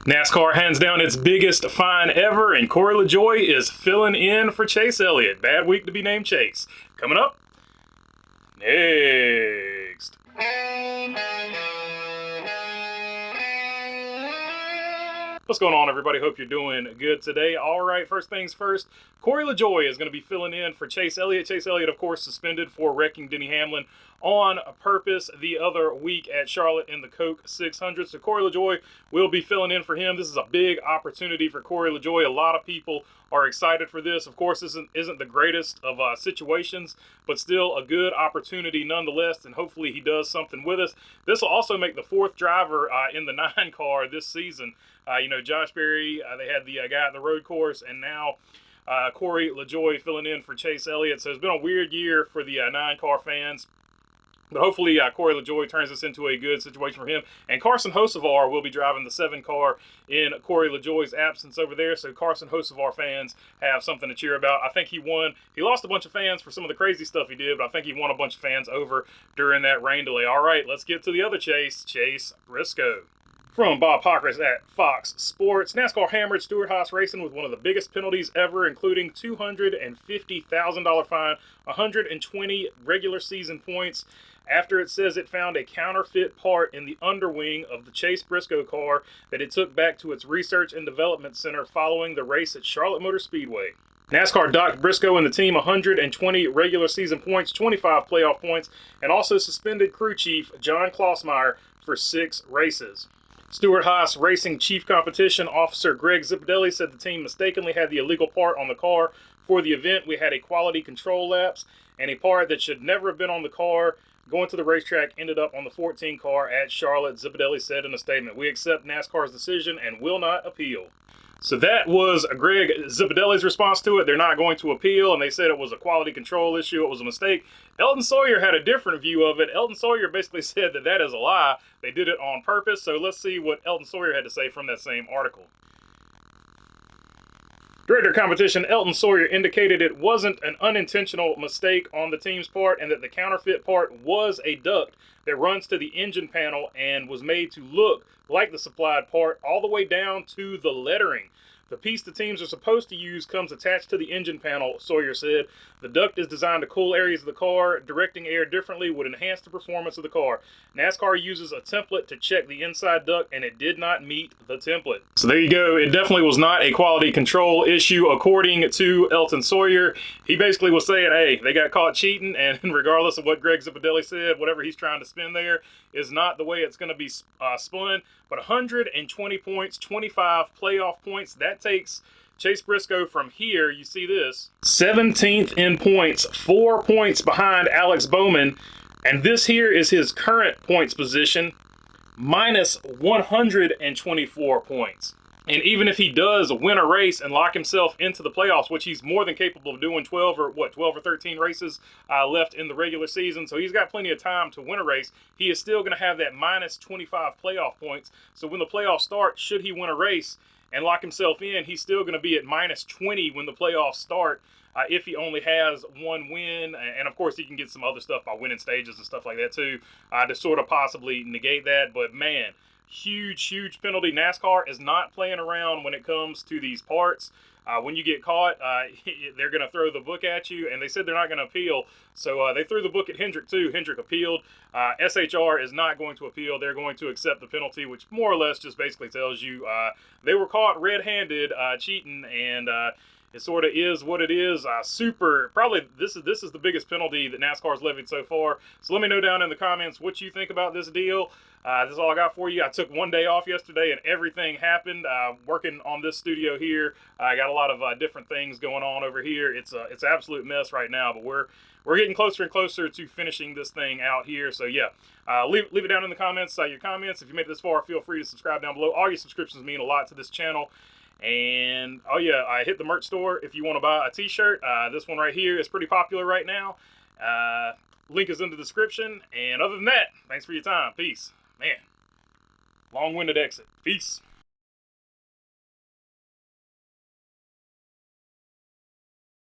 NASCAR hands down its biggest fine ever, and Corey Lajoie is filling in for Chase Elliott. Bad week to be named Chase. Coming up next. What's going on, everybody? Hope you're doing good today. All right, first things first, Corey Lajoie is going to be filling in for Chase Elliott. Chase Elliott, of course, suspended for wrecking Denny Hamlin on purpose the other week at Charlotte in the Coke 600. So Corey Lajoie will be filling in for him. This is a big opportunity for Corey Lajoie. A lot of people are excited for this. Of course, this isn't the greatest of situations, but still a good opportunity nonetheless, and hopefully he does something with us. This will also make the fourth driver in the 9 car this season. Josh Berry, they had the guy at the road course, and now Corey Lajoie filling in for Chase Elliott. So it's been a weird year for the 9 car fans. But hopefully Corey Lajoie turns this into a good situation for him. And Carson However will be driving the 7 car in Corey Lajoie's absence over there. So Carson However fans have something to cheer about. I think he won. He lost a bunch of fans for some of the crazy stuff he did, but I think he won a bunch of fans over during that rain delay. All right, let's get to the other Chase Briscoe. From Bob Pockris at Fox Sports, NASCAR hammered Stewart HAAS Racing with one of the biggest penalties ever, including $250,000 fine, 120 regular season points, after it says it found a counterfeit part in the underwing of the Chase Briscoe car that it took back to its research and development center following the race at Charlotte Motor Speedway. NASCAR docked Briscoe and the team 120 regular season points, 25 playoff points, and also suspended crew chief John Klossmeyer for 6 races. Stewart HAAS Racing Chief Competition Officer Greg Zipadelli said the team mistakenly had the illegal part on the car. For the event, we had a quality control lapse, and a part that should never have been on the car going to the racetrack ended up on the 14 car at Charlotte, Zipadelli said in a statement. We accept NASCAR's decision and will not appeal. So that was Greg Zipadelli's response to it. They're not going to appeal, and they said it was a quality control issue. It was a mistake. Eldon Sawyer had a different view of it. Eldon Sawyer basically said that that is a lie. They did it on purpose. So let's see what Eldon Sawyer had to say from that same article. Director of Competition Eldon Sawyer indicated it wasn't an unintentional mistake on the team's part and that the counterfeit part was a duct that runs to the engine panel and was made to look like the supplied part all the way down to the lettering. The piece the teams are supposed to use comes attached to the engine panel, Sawyer said. The duct is designed to cool areas of the car. Directing air differently would enhance the performance of the car. NASCAR uses a template to check the inside duct, and it did not meet the template. So there you go. It definitely was not a quality control issue, according to Eldon Sawyer. He basically was saying, hey, they got caught cheating, and regardless of what Greg Zipadelli said, whatever he's trying to spin there is not the way it's going to be spun. But 120 points, 25 playoff points, that takes Chase Briscoe from here, you see this, 17th in points, 4 points behind Alex Bowman. And this here is his current points position, minus 124 points. And even if he does win a race and lock himself into the playoffs, which he's more than capable of doing, 12 or 13 races left in the regular season, so he's got plenty of time to win a race, he is still going to have that minus 25 playoff points. So when the playoffs start, should he win a race and lock himself in, he's still going to be at minus 20 when the playoffs start if he only has one win. And of course, he can get some other stuff by winning stages and stuff like that too to sort of possibly negate that. But man, huge penalty. NASCAR is not playing around when it comes to these parts. When you get caught, they're going to throw the book at you, and they said they're not going to appeal. So they threw the book at Hendrick too. Hendrick appealed. SHR is not going to appeal. They're going to accept the penalty, which more or less just basically tells you they were caught red-handed cheating, and it sort of is what it is. Probably this is the biggest penalty that NASCAR's levied so far. So let me know down in the comments what you think about this deal. This is all I got for you. I took one day off yesterday and everything happened. Working on this studio here. I got a lot of different things going on over here. It's an absolute mess right now, but we're getting closer and closer to finishing this thing out here. So yeah, leave it down in the comments. Your comments. If you made it this far, feel free to subscribe down below. All your subscriptions mean a lot to this channel. And oh yeah, I hit the merch store if you want to buy a t-shirt. This one right here is pretty popular right now. Link is in the description. And other than that, thanks for your time. Peace. Man, long-winded exit. Peace.